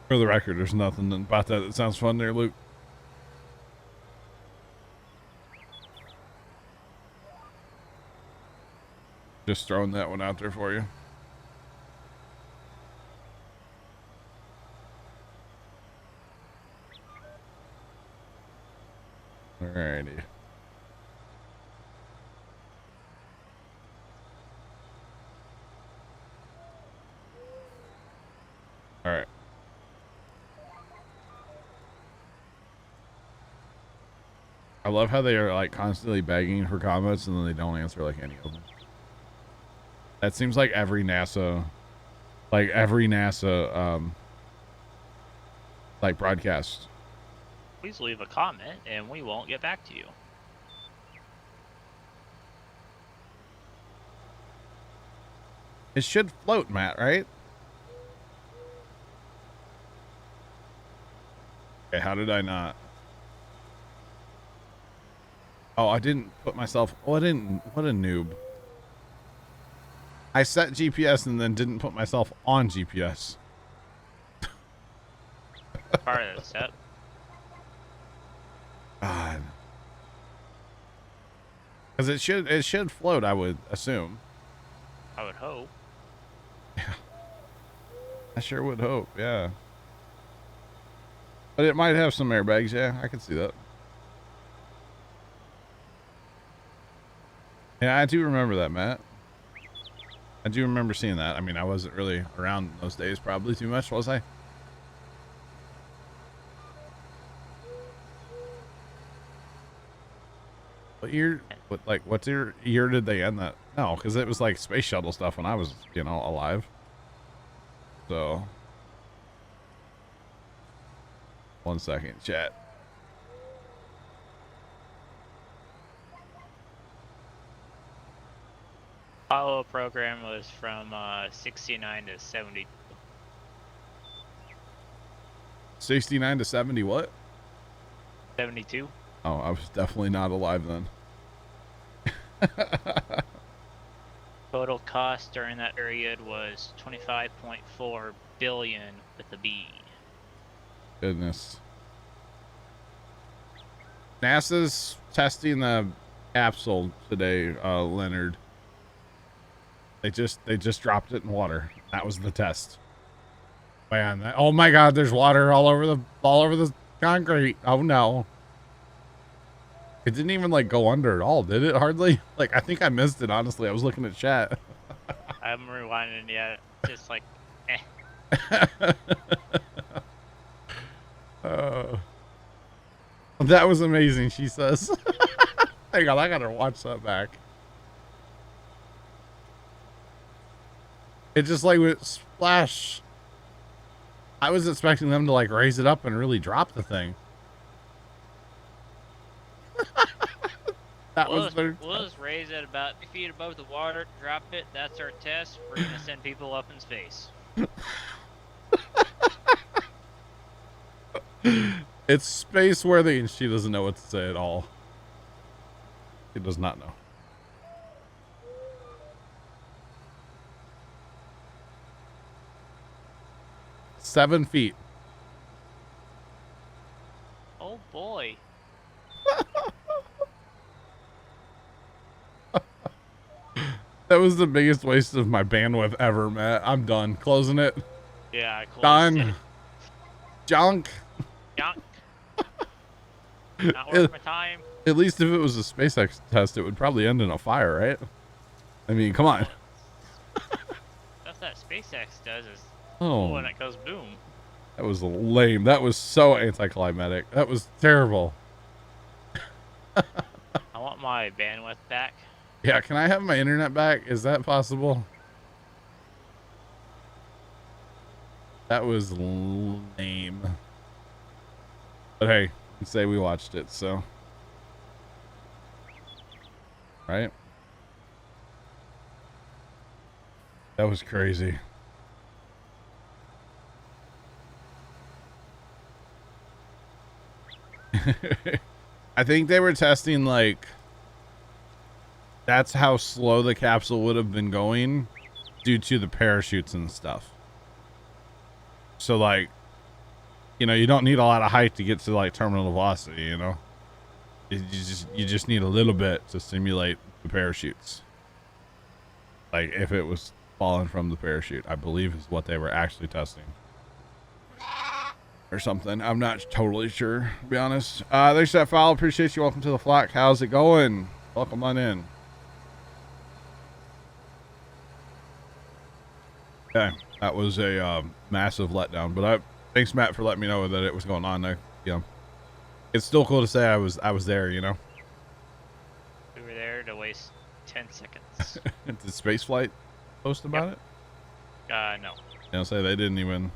[SPEAKER 1] For the record, there's nothing about that sounds fun there, Luke. Just throwing that one out there for you. Alrighty. All right. I love how they are like constantly begging for comments and then they don't answer like any of them. That seems like every NASA like broadcast.
[SPEAKER 2] Please leave a comment and we won't get back to you.
[SPEAKER 1] It should float, Matt, right? Okay, how did I not? Oh, I didn't put myself. Oh, I didn't. What a noob. I set GPS and then didn't put myself on GPS.
[SPEAKER 2] Part of the step.
[SPEAKER 1] God. Because it should float, I would assume.
[SPEAKER 2] I would hope.
[SPEAKER 1] Yeah. I sure would hope, yeah. But it might have some airbags, yeah, I can see that. Yeah, I do remember that, Matt. I do remember seeing that. I mean, I wasn't really around those days probably too much, was I? What year? What year did they end that? No, because it was like space shuttle stuff when I was, you know, alive. So, 1 second, chat.
[SPEAKER 2] Apollo program was from 69 to 70.
[SPEAKER 1] 69 to 70 what?
[SPEAKER 2] 72.
[SPEAKER 1] Oh, I was definitely not alive then.
[SPEAKER 2] Total cost during that period was 25.4 billion with a B.
[SPEAKER 1] Goodness. NASA's testing the capsule today, Leonard. They just dropped it in water. That was the test. Man, oh my God, there's water all over the concrete. Oh no. It didn't even like go under at all, did it? Hardly. Like, I think I missed it, honestly. I was looking at chat.
[SPEAKER 2] I haven't rewinded yet. Just like,
[SPEAKER 1] that was amazing, she says. Hang on, I gotta watch that back. It just like went splash. I was expecting them to like raise it up and really drop the thing.
[SPEAKER 2] We'll just raise it about 3 feet above the water, drop it. That's our test. We're gonna send people up in space.
[SPEAKER 1] It's space worthy, and she doesn't know what to say at all. She does not know. Seven feet.
[SPEAKER 2] Oh boy.
[SPEAKER 1] That was the biggest waste of my bandwidth ever, Matt. I'm done. Closing it.
[SPEAKER 2] Yeah, I closed
[SPEAKER 1] Done.
[SPEAKER 2] it.
[SPEAKER 1] Junk.
[SPEAKER 2] Junk. Not worth my time.
[SPEAKER 1] At least if it was a SpaceX test, it would probably end in a fire, right? I mean, come on.
[SPEAKER 2] Stuff that SpaceX does is
[SPEAKER 1] when
[SPEAKER 2] it goes boom.
[SPEAKER 1] That was lame. That was so anticlimactic. That was terrible.
[SPEAKER 2] I want my bandwidth back.
[SPEAKER 1] Yeah, can I have my internet back? Is that possible? That was lame. But hey, you say we watched it, so. Right? That was crazy. I think they were testing like that's how slow the capsule would have been going due to the parachutes and stuff. So like, you know, you don't need a lot of height to get to like terminal velocity, you know. You just need a little bit to simulate the parachutes. Like if it was falling from the parachute, I believe is what they were actually testing. Or something. I'm not totally sure, to be honest. There's that file. Appreciate you. Welcome to the flock. How's it going? Welcome on in. Okay, that was a massive letdown. But thanks, Matt, for letting me know that it was going on there. Yeah, it's still cool to say I was there. You know,
[SPEAKER 2] we were there to waste 10 seconds.
[SPEAKER 1] Did Spaceflight post about it?
[SPEAKER 2] No.
[SPEAKER 1] You know, say they didn't even.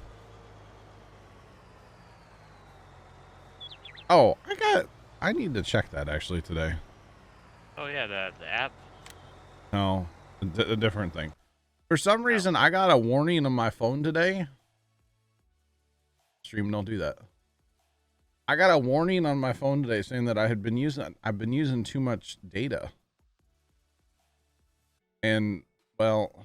[SPEAKER 1] Oh, I need to check that actually today.
[SPEAKER 2] Oh yeah, the app.
[SPEAKER 1] No, a different thing. For some reason, I got a warning on my phone today. Stream, don't do that. I got a warning on my phone today saying that I've been using too much data. And well,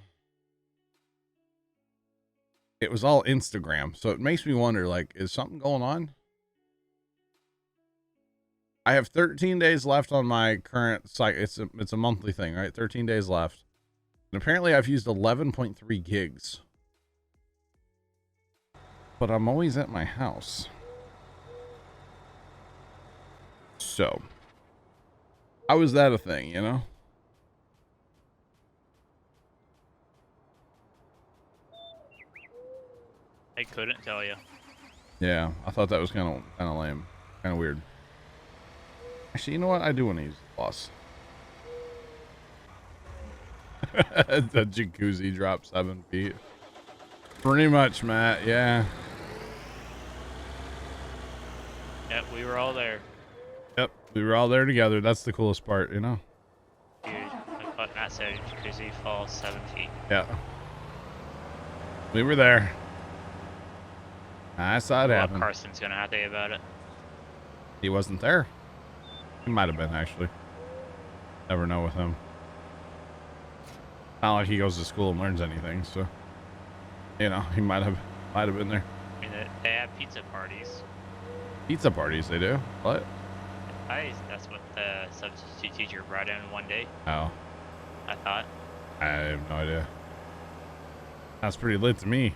[SPEAKER 1] it was all Instagram, so it makes me wonder, like, is something going on? I have 13 days left on my current site. It's a monthly thing, right? 13 days left. And apparently I've used 11.3 gigs. But I'm always at my house. So, how is that a thing, you know?
[SPEAKER 2] I couldn't tell you.
[SPEAKER 1] Yeah, I thought that was kind of lame, kind of weird. Actually, you know what? I do want to use the bus. The jacuzzi dropped 7 feet. Pretty much, Matt. Yeah.
[SPEAKER 2] Yep, we were all there.
[SPEAKER 1] Yep, we were all there together. That's the coolest part, you know?
[SPEAKER 2] Dude, like what Matt said, jacuzzi falls 7 feet.
[SPEAKER 1] Yeah. We were there. I saw it happen.
[SPEAKER 2] Carson's gonna have to say about it.
[SPEAKER 1] He wasn't there. He might have been, actually. Never know with him. Not like he goes to school and learns anything, so you know, he might have been there.
[SPEAKER 2] I mean, they have pizza parties.
[SPEAKER 1] Pizza parties, they do? What?
[SPEAKER 2] That's what the substitute teacher brought in one day.
[SPEAKER 1] Oh.
[SPEAKER 2] I thought.
[SPEAKER 1] I have no idea. That's pretty lit to me.